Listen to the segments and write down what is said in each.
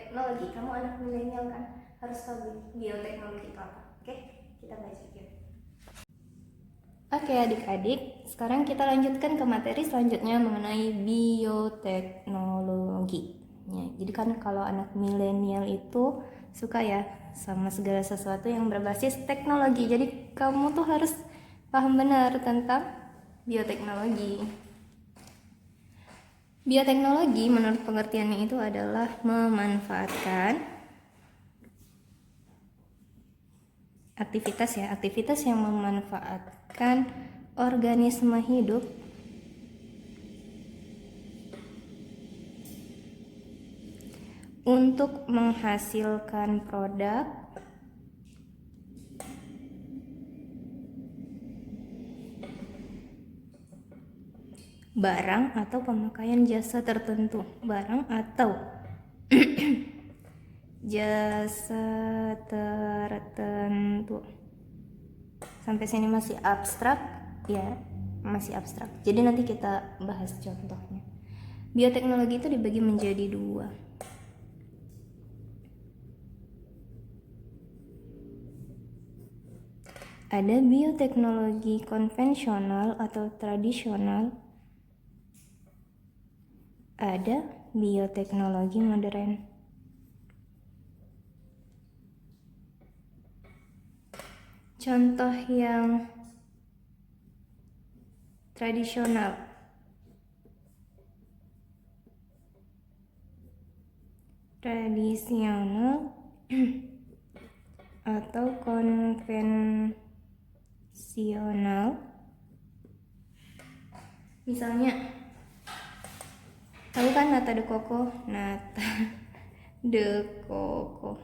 bioteknologi. Kamu anak milenial kan, harus tahu bioteknologi itu apa. Oke, kita belajar yuk. Oke adik-adik, sekarang kita lanjutkan ke materi selanjutnya mengenai bioteknologi. Ya, jadi kan kalau anak milenial itu suka ya sama segala sesuatu yang berbasis teknologi. Jadi kamu tuh harus paham benar tentang bioteknologi. Bioteknologi menurut pengertiannya itu adalah memanfaatkan aktivitas yang memanfaatkan organisme hidup untuk menghasilkan produk barang atau pemakaian jasa tertentu. Barang atau jasa tertentu. Sampai sini masih abstrak ya, masih abstrak. Jadi nanti kita bahas contohnya. Bioteknologi itu dibagi menjadi dua. Ada bioteknologi konvensional atau tradisional, ada bioteknologi modern. Contoh yang tradisional atau konvensional, misalnya tahu kan nata de coco? Nata de coco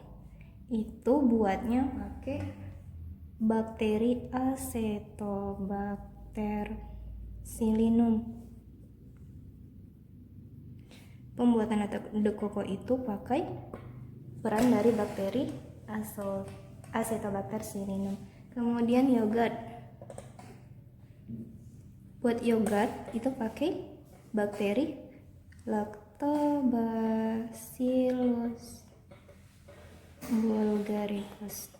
itu buatnya pakai bakteri Acetobacter psilynum. Pembuatan nata de coco itu pakai peran dari bakteri Acetobacter psilynum. Kemudian yogurt, buat yogurt itu pakai bakteri Lactobacillus bulgaricus.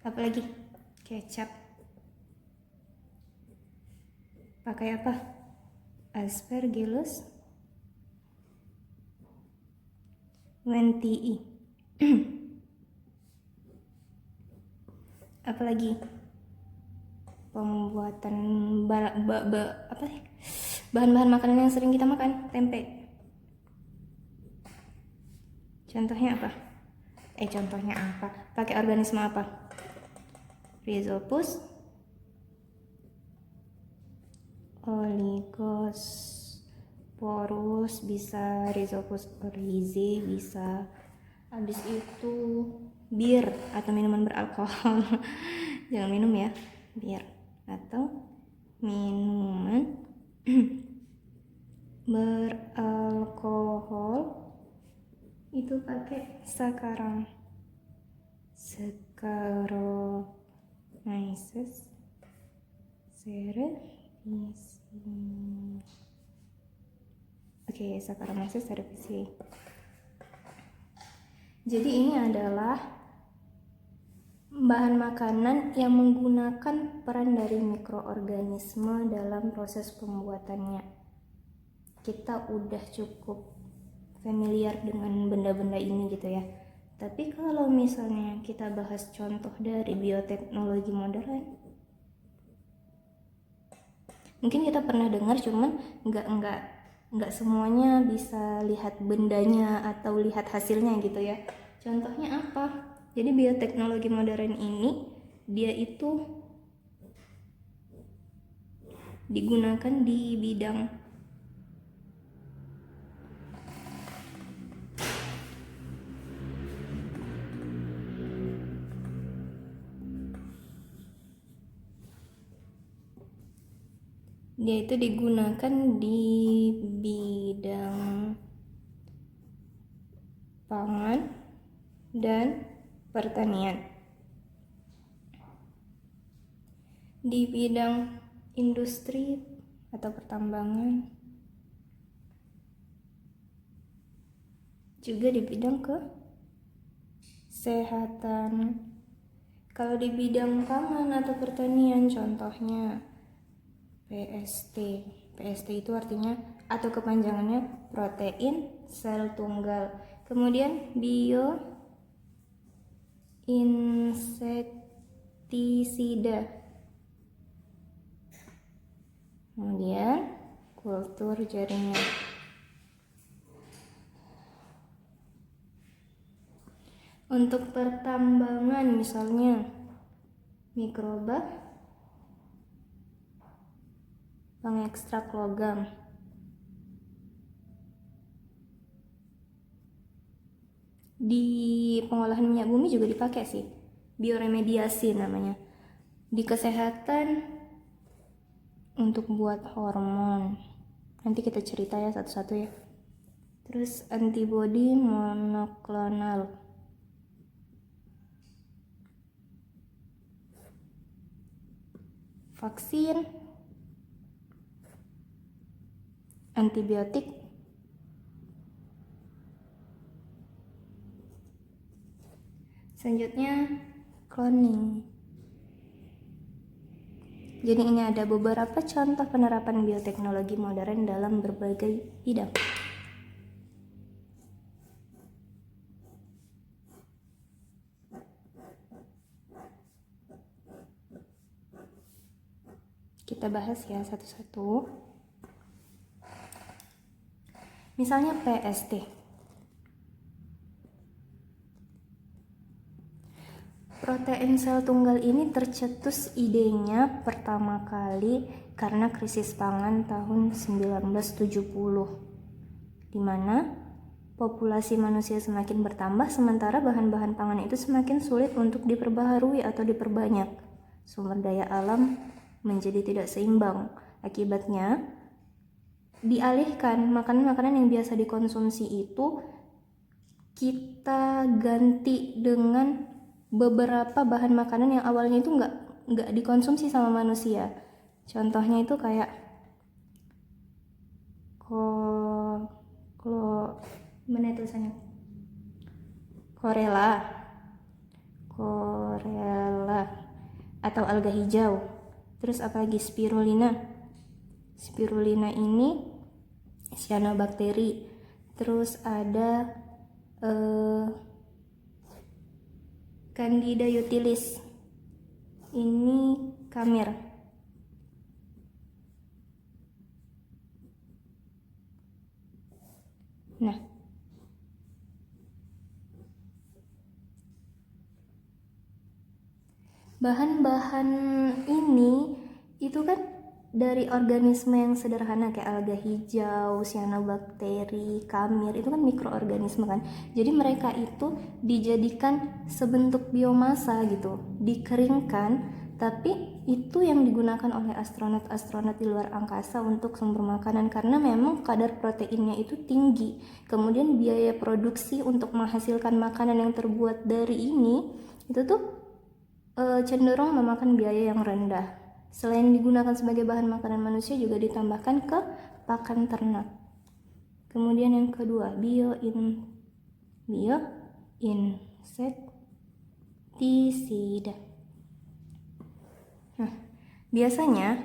Apalagi kecap pakai apa? Aspergillus wentii. Apalagi pembuatan bahan-bahan makanan yang sering kita makan, tempe. Contohnya apa? Pakai organisme apa? Rhizopus oligosporus, bisa Rhizopus oryzae, bisa. Habis itu bir atau minuman beralkohol. Jangan minum ya, bir atau minuman beralkohol itu pakai Saccharomyces cerevisiae. Oke, Saccharomyces cerevisiae. Jadi ini adalah bahan makanan yang menggunakan peran dari mikroorganisme dalam proses pembuatannya. Kita udah cukup familiar dengan benda-benda ini gitu ya. Tapi kalau misalnya kita bahas contoh dari bioteknologi modern, mungkin kita pernah dengar, cuman nggak semuanya bisa lihat bendanya atau lihat hasilnya gitu ya. Contohnya apa? Jadi bioteknologi modern ini dia itu digunakan di bidang pangan dan pertanian. Di bidang industri atau pertambangan juga di bidang kesehatan. Kalau di bidang pangan atau pertanian, contohnya PST. PST itu artinya atau kepanjangannya protein sel tunggal. Kemudian bioinsektisida. Kemudian kultur jaringan. Untuk pertambangan misalnya mikroba, pengekstrak logam. Di pengolahan minyak bumi juga dipakai sih, bioremediasi namanya. Di kesehatan untuk buat hormon, nanti kita cerita ya satu-satu ya. Terus antibodi monoklonal. Vaksin, antibiotik, selanjutnya cloning. Jadi ini ada beberapa contoh penerapan bioteknologi modern dalam berbagai bidang. Kita bahas ya satu-satu. Misalnya PST. Protein sel tunggal ini tercetus idenya pertama kali karena krisis pangan tahun 1970, di mana populasi manusia semakin bertambah sementara bahan-bahan pangan itu semakin sulit untuk diperbaharui atau diperbanyak. Sumber daya alam menjadi tidak seimbang. Akibatnya, dialihkan makanan-makanan yang biasa dikonsumsi itu kita ganti dengan beberapa bahan makanan yang awalnya itu nggak dikonsumsi sama manusia. Contohnya itu kayak mana tulisannya? Korela atau alga hijau. Terus apalagi spirulina. Spirulina ini cyanobacteria. Terus ada Candida utilis. Ini kamir. Nah, bahan-bahan ini itu kan dari organisme yang sederhana kayak alga hijau, cyanobacteria, kamir, itu kan mikroorganisme kan. Jadi mereka itu dijadikan sebentuk biomasa gitu, dikeringkan, tapi itu yang digunakan oleh astronot-astronot di luar angkasa untuk sumber makanan karena memang kadar proteinnya itu tinggi. Kemudian biaya produksi untuk menghasilkan makanan yang terbuat dari ini itu tuh cenderung memakan biaya yang rendah. Selain digunakan sebagai bahan makanan manusia juga ditambahkan ke pakan ternak. Kemudian yang kedua, bioinsektisida. Nah, biasanya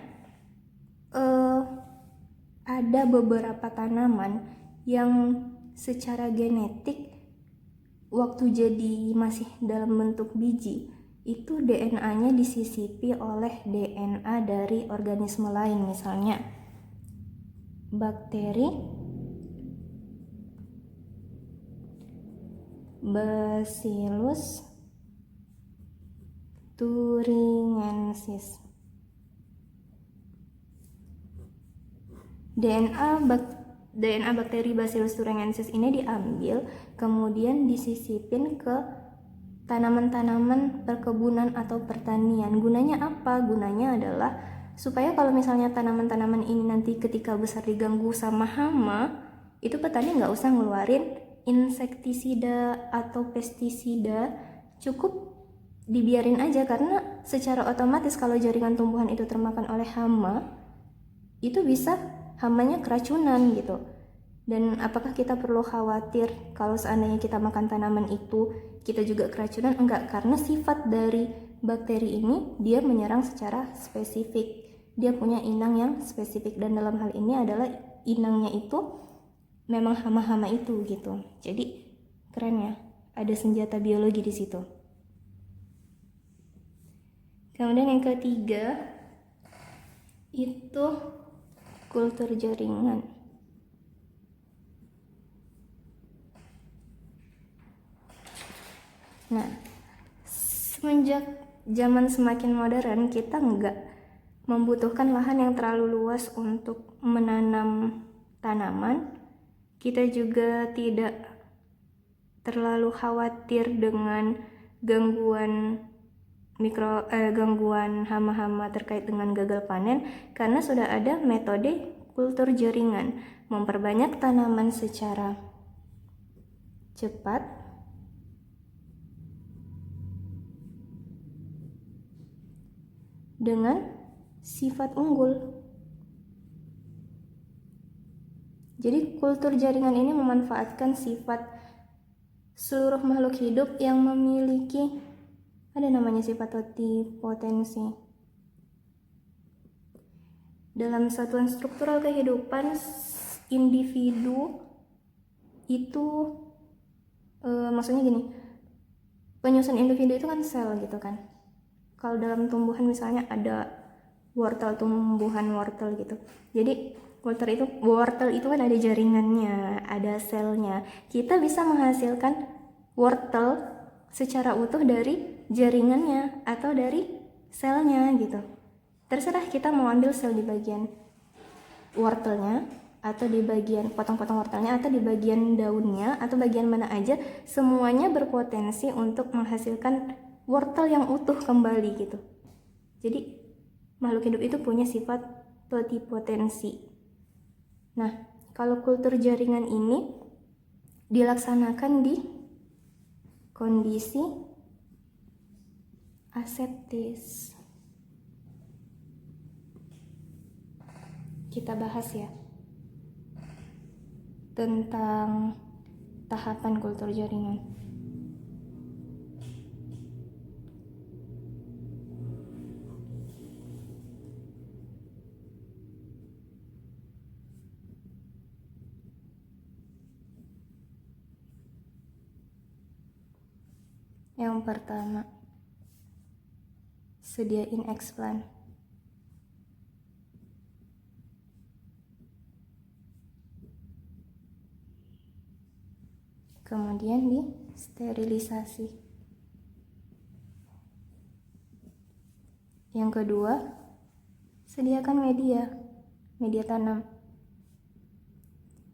ada beberapa tanaman yang secara genetik waktu jadi masih dalam bentuk biji itu DNA-nya disisipi oleh DNA dari organisme lain, misalnya bakteri, Bacillus thuringiensis. DNA bakteri Bacillus thuringiensis ini diambil kemudian disisipin ke tanaman-tanaman perkebunan atau pertanian. Gunanya apa? Gunanya adalah supaya kalau misalnya tanaman-tanaman ini nanti ketika besar diganggu sama hama, itu petani nggak usah ngeluarin insektisida atau pestisida, cukup dibiarin aja karena secara otomatis kalau jaringan tumbuhan itu termakan oleh hama, itu bisa hamanya keracunan gitu. Dan apakah kita perlu khawatir kalau seandainya kita makan tanaman itu kita juga keracunan? Enggak, karena sifat dari bakteri ini dia menyerang secara spesifik. Dia punya inang yang spesifik, dan dalam hal ini adalah inangnya itu memang hama-hama itu gitu. Jadi keren ya, ada senjata biologi di situ. Kemudian yang ketiga itu kultur jaringan. Nah, semenjak zaman semakin modern, kita nggak membutuhkan lahan yang terlalu luas untuk menanam tanaman. Kita juga tidak terlalu khawatir dengan gangguan gangguan hama-hama terkait dengan gagal panen, karena sudah ada metode kultur jaringan, memperbanyak tanaman secara cepat dengan sifat unggul. Jadi kultur jaringan ini memanfaatkan sifat seluruh makhluk hidup yang memiliki ada namanya sifat totipotensi. Dalam satuan struktural kehidupan, individu itu maksudnya gini, penyusun individu itu kan sel gitu kan. Kalau dalam tumbuhan misalnya ada wortel, tumbuhan wortel gitu. Jadi wortel itu kan ada jaringannya, ada selnya. Kita bisa menghasilkan wortel secara utuh dari jaringannya atau dari selnya gitu. Terserah kita mau ambil sel di bagian wortelnya atau di bagian potong-potong wortelnya atau di bagian daunnya atau bagian mana aja, semuanya berpotensi untuk menghasilkan wortel yang utuh kembali gitu. Jadi makhluk hidup itu punya sifat totipotensi. Nah, kalau kultur jaringan ini dilaksanakan di kondisi aseptis. Kita bahas ya tentang tahapan kultur jaringan. Yang pertama, sediain explant. Kemudian disterilisasi. Yang kedua, sediakan media tanam.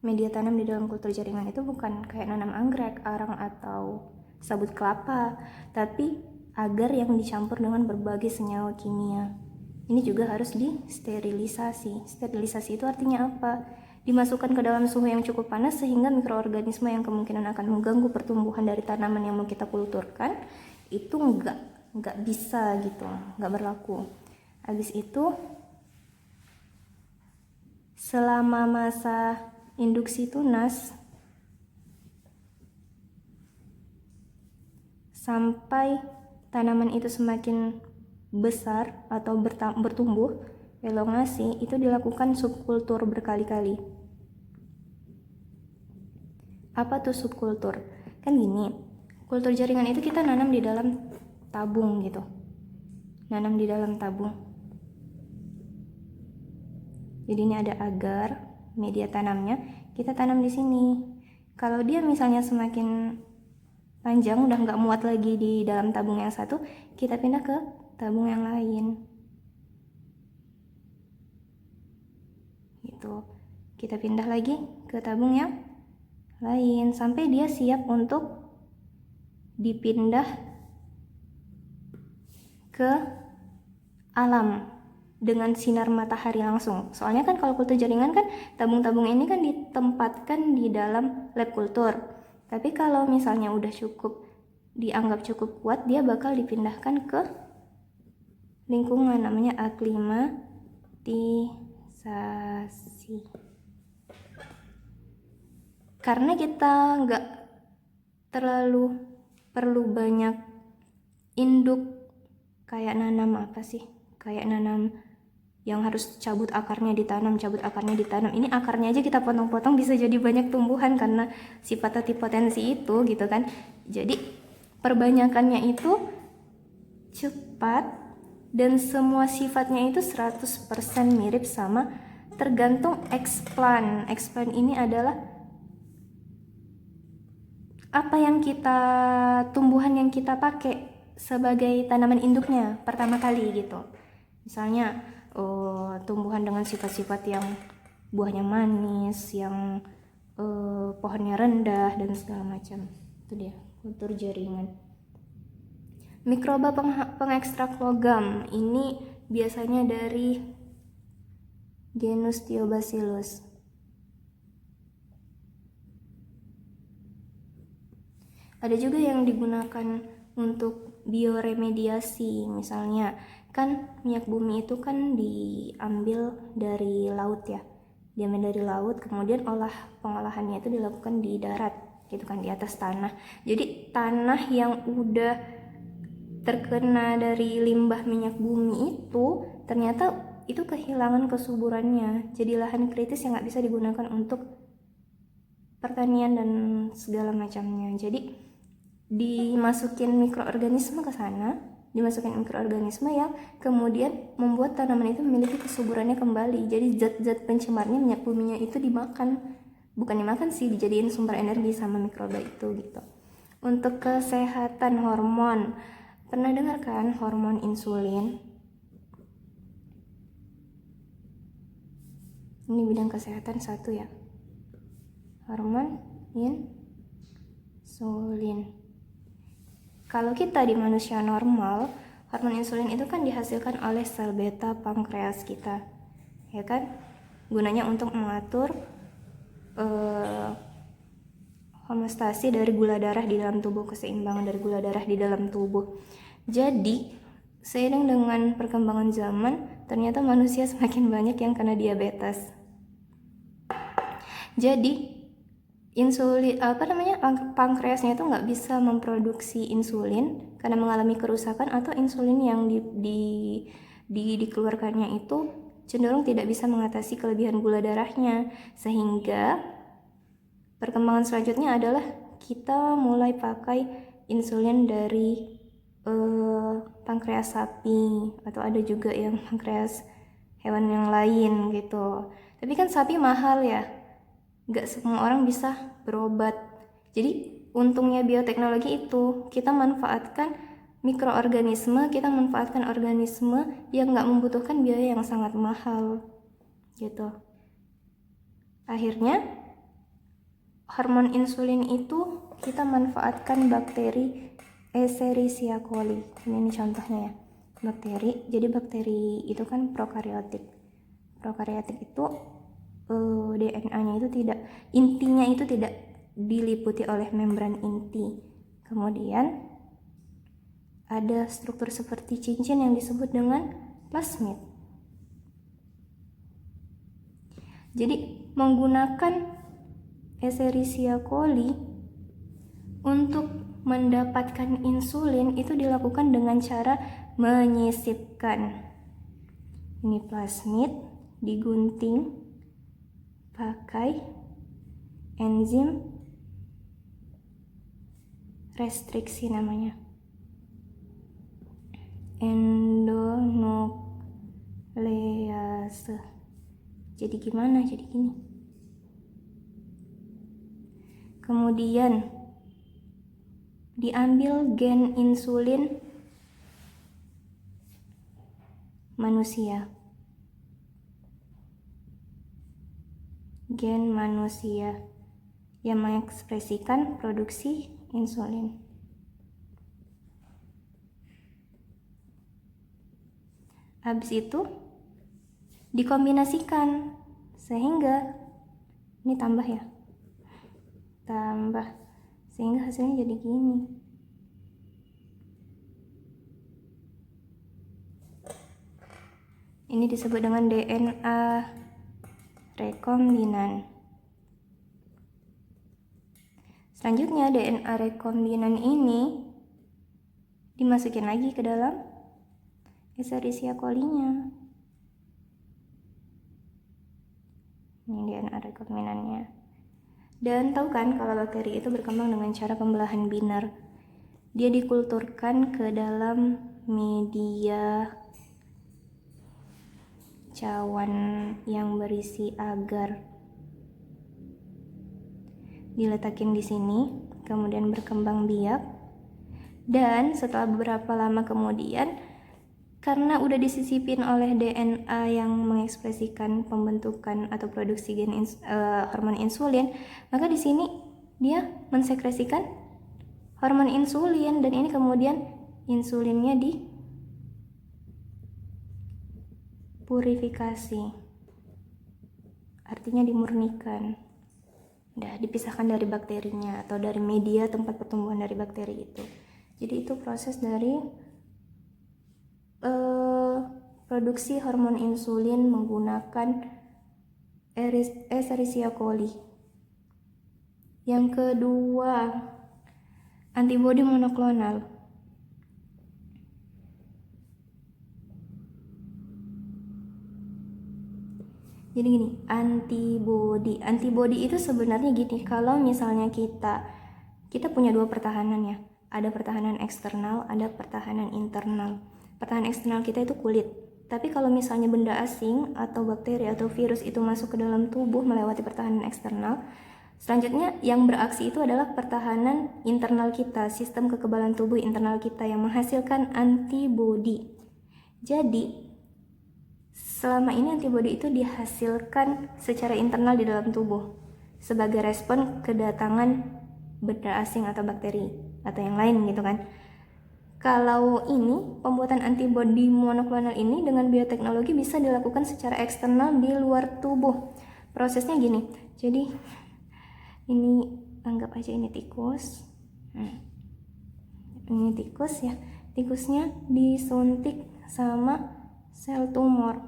Media tanam di dalam kultur jaringan itu bukan kayak nanam anggrek, arang, atau sabut kelapa, tapi agar yang dicampur dengan berbagai senyawa kimia. Ini juga harus disterilisasi. Sterilisasi itu artinya apa? Dimasukkan ke dalam suhu yang cukup panas sehingga mikroorganisme yang kemungkinan akan mengganggu pertumbuhan dari tanaman yang mau kita kulturkan itu nggak bisa gitu, nggak berlaku. Habis itu selama masa induksi tunas sampai tanaman itu semakin besar atau bertumbuh, elongasi, itu dilakukan subkultur berkali-kali. Apa tuh subkultur? Kan gini, kultur jaringan itu kita nanam di dalam tabung gitu. Nanam di dalam tabung. Jadi ini ada agar, media tanamnya, kita tanam di sini. Kalau dia misalnya semakin panjang, udah nggak muat lagi di dalam tabung yang satu, kita pindah ke tabung yang lain. Gitu. Kita pindah lagi ke tabung yang lain sampai dia siap untuk dipindah ke alam dengan sinar matahari langsung. Soalnya kan kalau kultur jaringan kan tabung-tabung ini kan ditempatkan di dalam lab kultur. Tapi kalau misalnya udah dianggap cukup kuat, dia bakal dipindahkan ke lingkungan, namanya aklimatisasi. 1. Karena kita nggak terlalu perlu banyak induk, kayak nanam yang harus cabut akarnya ditanam. Ini akarnya aja kita potong-potong bisa jadi banyak tumbuhan karena sifat potensi itu gitu kan. Jadi perbanyakannya itu cepat dan semua sifatnya itu 100% mirip sama, tergantung explant. Explant ini adalah apa yang tumbuhan yang kita pakai sebagai tanaman induknya pertama kali gitu. Misalnya tumbuhan dengan sifat-sifat yang buahnya manis, yang pohonnya rendah dan segala macam. Itu dia kultur jaringan. Mikroba pengekstrak logam ini biasanya dari genus Thiobacillus. Ada juga yang digunakan untuk bioremediasi. Misalnya kan minyak bumi itu kan diambil dari laut ya, kemudian pengolahannya itu dilakukan di darat gitu kan, di atas tanah. Jadi tanah yang udah terkena dari limbah minyak bumi itu ternyata itu kehilangan kesuburannya, jadi lahan kritis yang nggak bisa digunakan untuk pertanian dan segala macamnya. Jadi dimasukin mikroorganisme ke sana, yang kemudian membuat tanaman itu memiliki kesuburannya kembali. Jadi zat-zat pencemarnya minyak buminya itu dijadiin sumber energi sama mikroba itu gitu. Untuk kesehatan hormon, pernah dengar kan hormon insulin? Ini bidang kesehatan satu ya, hormon insulin. Kalau kita di manusia normal, hormon insulin itu kan dihasilkan oleh sel beta pankreas kita, ya kan? Gunanya untuk mengatur homostasi dari gula darah di dalam tubuh, keseimbangan dari gula darah di dalam tubuh. Jadi, seiring dengan perkembangan zaman, ternyata manusia semakin banyak yang kena diabetes. Jadi, pankreasnya itu nggak bisa memproduksi insulin karena mengalami kerusakan, atau insulin yang dikeluarkannya itu cenderung tidak bisa mengatasi kelebihan gula darahnya, sehingga perkembangan selanjutnya adalah kita mulai pakai insulin dari pankreas sapi, atau ada juga yang pankreas hewan yang lain gitu. Tapi kan sapi mahal ya, gak semua orang bisa berobat. Jadi untungnya bioteknologi itu kita manfaatkan organisme yang gak membutuhkan biaya yang sangat mahal gitu. Akhirnya hormon insulin itu kita manfaatkan bakteri Escherichia coli. Ini contohnya ya, bakteri. Jadi bakteri itu kan prokariotik itu DNA-nya itu intinya itu tidak diliputi oleh membran inti. Kemudian ada struktur seperti cincin yang disebut dengan plasmid. Jadi menggunakan Escherichia coli untuk mendapatkan insulin itu dilakukan dengan cara menyisipkan. Ini plasmid digunting pakai enzim restriksi namanya, endonuklease. Jadi gimana? Jadi gini. Kemudian diambil gen insulin manusia. Gen manusia yang mengekspresikan produksi insulin. Habis itu dikombinasikan sehingga ini tambah sehingga hasilnya jadi gini. Ini disebut dengan DNA rekombinan. Selanjutnya DNA rekombinan ini dimasukin lagi ke dalam Escherichia coli-nya. Ini DNA rekombinannya. Dan tahu kan kalau bakteri itu berkembang dengan cara pembelahan binar. Dia dikulturkan ke dalam media cawan yang berisi agar. Diletakin di sini, kemudian berkembang biak. Dan setelah beberapa lama kemudian, karena udah disisipin oleh DNA yang mengekspresikan pembentukan atau produksi hormon insulin, maka di sini dia mensekresikan hormon insulin, dan ini kemudian insulinnya dipurifikasi, artinya dimurnikan, udah dipisahkan dari bakterinya atau dari media tempat pertumbuhan dari bakteri itu. Jadi itu proses dari produksi hormon insulin menggunakan Escherichia coli. Yang kedua, antibodi monoklonal. Jadi gini, antibodi itu sebenarnya gini, kalau misalnya kita punya dua pertahanan ya, ada pertahanan eksternal, ada pertahanan internal. Pertahanan eksternal kita itu kulit. Tapi kalau misalnya benda asing atau bakteri atau virus itu masuk ke dalam tubuh melewati pertahanan eksternal, selanjutnya yang beraksi itu adalah pertahanan internal kita, sistem kekebalan tubuh internal kita yang menghasilkan antibodi. Jadi selama ini antibodi itu dihasilkan secara internal di dalam tubuh sebagai respon kedatangan benda asing atau bakteri atau yang lain gitu kan. Kalau ini, pembuatan antibodi monoklonal ini dengan bioteknologi bisa dilakukan secara eksternal di luar tubuh. Prosesnya gini, jadi ini anggap aja ini tikus. Ini tikus ya, tikusnya disuntik sama sel tumor.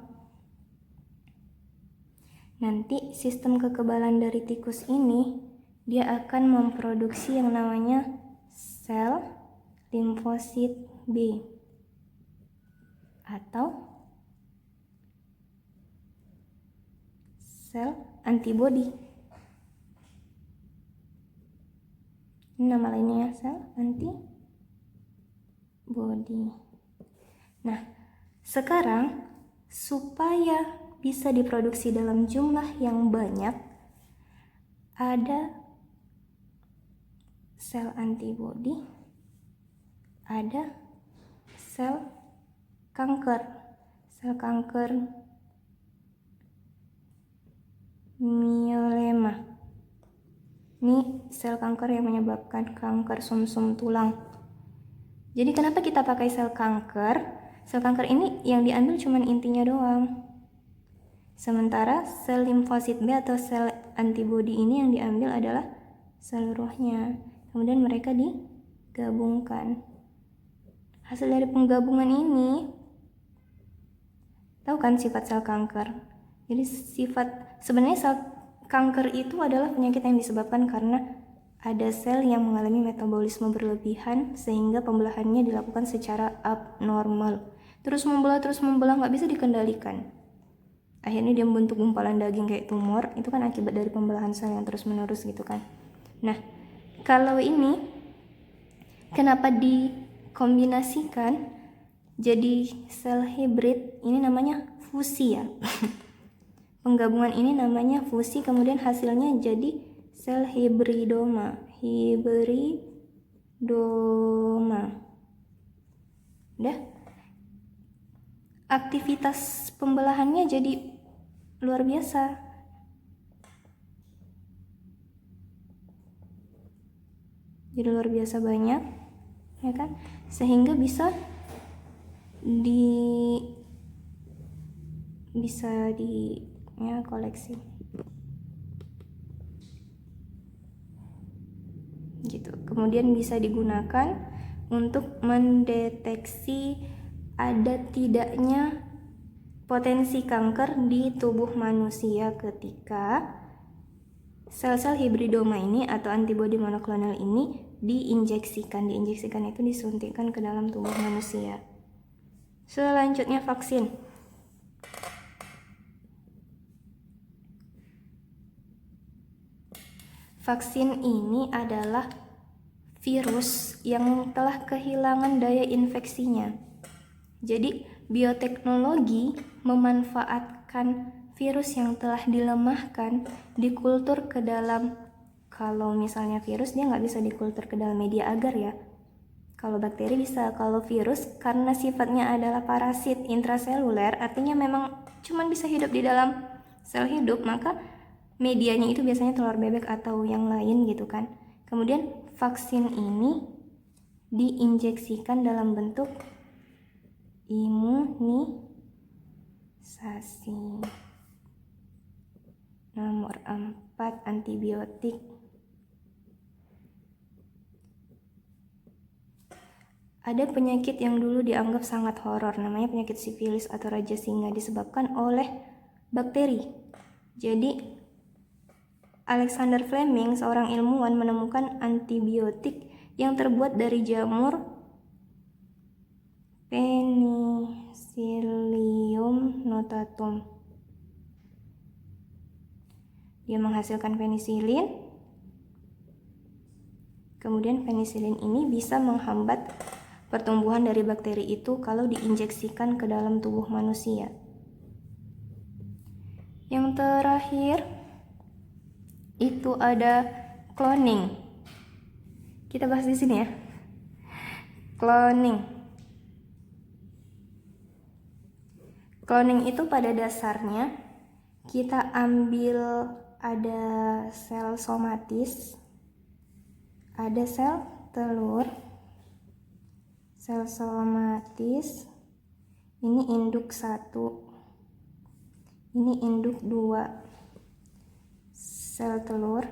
Nanti sistem kekebalan dari tikus ini, dia akan memproduksi yang namanya sel limfosit B atau sel antibodi. Ini nama lainnya sel antibodi. Nah, sekarang supaya bisa diproduksi dalam jumlah yang banyak, ada sel antibodi, ada sel kanker myelema. Ini sel kanker yang menyebabkan kanker sumsum tulang. Jadi kenapa kita pakai sel kanker? Sel kanker ini yang diambil cuma intinya doang. Sementara sel limfosit B atau sel antibodi ini yang diambil adalah seluruhnya. Kemudian mereka digabungkan. Hasil dari penggabungan ini, tahu kan sifat sel kanker? Jadi sebenarnya sel kanker itu adalah penyakit yang disebabkan karena ada sel yang mengalami metabolisme berlebihan sehingga pembelahannya dilakukan secara abnormal. Terus membelah nggak bisa dikendalikan. Akhirnya dia membentuk gumpalan daging kayak tumor. Itu kan akibat dari pembelahan sel yang terus menerus gitu kan. Nah, kalau ini kenapa dikombinasikan jadi sel hibrid? Ini namanya fusi ya. Penggabungan ini namanya fusi, kemudian hasilnya jadi sel hibridoma. Udah. Aktivitas pembelahannya jadi luar biasa. Jadi luar biasa banyak, ya kan? Sehingga bisa koleksi. Gitu. Kemudian bisa digunakan untuk mendeteksi ada tidaknya potensi kanker di tubuh manusia ketika sel-sel hibridoma ini atau antibodi monoklonal ini diinjeksikan itu disuntikkan ke dalam tubuh manusia. Selanjutnya vaksin. Vaksin ini adalah virus yang telah kehilangan daya infeksinya. Jadi bioteknologi memanfaatkan virus yang telah dilemahkan dikultur ke dalam, kalau misalnya virus dia nggak bisa dikultur ke dalam media agar ya. Kalau bakteri bisa, kalau virus karena sifatnya adalah parasit intraseluler, artinya memang cuman bisa hidup di dalam sel hidup, maka medianya itu biasanya telur bebek atau yang lain gitu kan. Kemudian vaksin ini diinjeksikan dalam bentuk imunisasi. Nomor 4, antibiotik. Ada penyakit yang dulu dianggap sangat horor, namanya penyakit sifilis atau raja singa, disebabkan oleh bakteri. Jadi Alexander Fleming, seorang ilmuwan, menemukan antibiotik yang terbuat dari jamur Penicillium notatum. Dia menghasilkan penisilin. Kemudian penisilin ini bisa menghambat pertumbuhan dari bakteri itu kalau diinjeksikan ke dalam tubuh manusia. Yang terakhir itu ada cloning. Kita bahas di sini ya. Cloning. Cloning itu pada dasarnya kita ambil ada sel somatis, ada sel telur, sel somatis, ini induk 1, ini induk 2, sel telur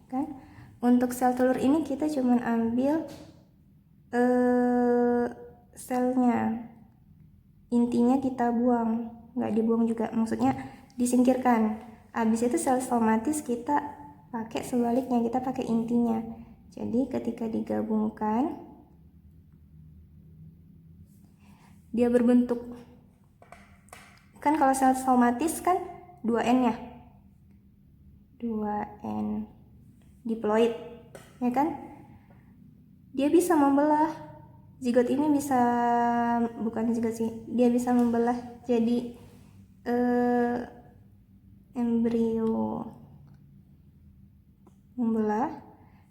kan. Untuk sel telur ini kita cuman ambil selnya, intinya kita buang, nggak dibuang juga, maksudnya disingkirkan. Habis itu sel somatis kita pakai sebaliknya, kita pakai intinya. Jadi ketika digabungkan dia berbentuk, kan kalau sel somatis kan 2N ya, 2N diploid ya kan, dia bisa membelah zigot ini, bisa, bukan zigot sih, dia bisa membelah jadi embrio, membelah,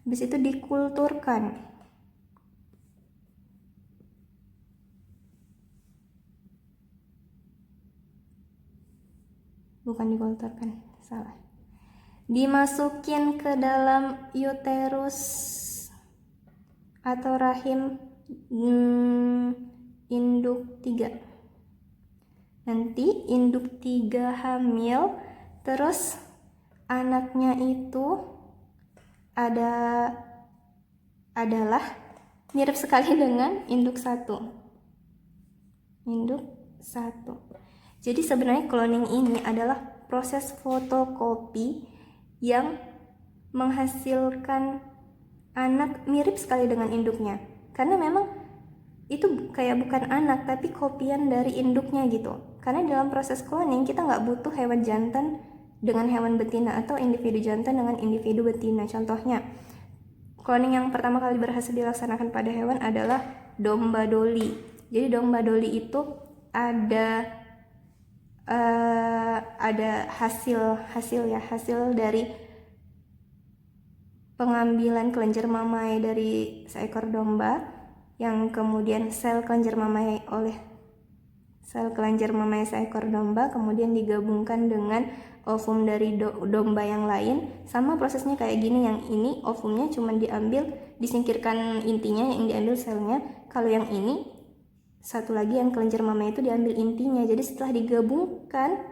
habis itu dikulturkan. Bukan dikulturkan, salah. Dimasukin ke dalam uterus atau rahim induk 3. Nanti induk 3 hamil, terus anaknya itu adalah mirip sekali dengan induk 1. Induk 1. Jadi sebenarnya cloning ini adalah proses fotokopi yang menghasilkan anak mirip sekali dengan induknya. Karena memang itu kayak bukan anak tapi kopian dari induknya gitu. Karena dalam proses cloning kita nggak butuh hewan jantan dengan hewan betina atau individu jantan dengan individu betina. Contohnya, cloning yang pertama kali berhasil dilaksanakan pada hewan adalah domba doli. Jadi domba doli itu ada hasil dari pengambilan kelenjar mamai dari seekor domba, yang kemudian sel kelenjar mamai seekor domba kemudian digabungkan dengan ovum dari domba yang lain. Sama prosesnya kayak gini, yang ini ovumnya cuma diambil, disingkirkan intinya, yang diambil selnya. Kalau yang ini satu lagi yang kelenjar mamai itu diambil intinya. Jadi setelah digabungkan,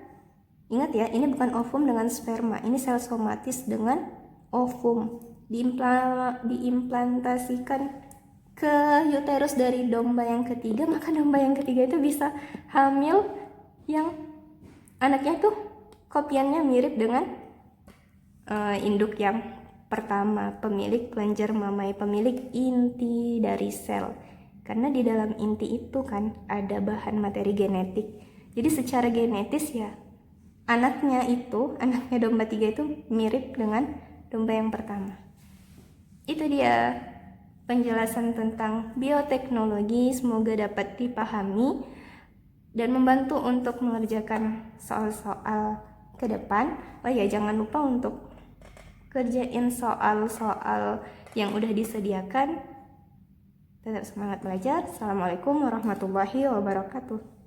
ingat ya, ini bukan ovum dengan sperma, ini sel somatis dengan ovum, diimplantasikan ke uterus dari domba yang ketiga, maka domba yang ketiga itu bisa hamil yang anaknya tuh kopiannya mirip dengan induk yang pertama, pemilik, kelenjar mamai, pemilik inti dari sel. Karena di dalam inti itu kan ada bahan materi genetik. Jadi secara genetis ya anaknya domba 3 itu mirip dengan domba yang pertama. Itu dia penjelasan tentang bioteknologi, semoga dapat dipahami dan membantu untuk mengerjakan soal-soal ke depan. Oh ya, jangan lupa untuk kerjain soal-soal yang udah disediakan. Tetap semangat belajar. Assalamualaikum warahmatullahi wabarakatuh.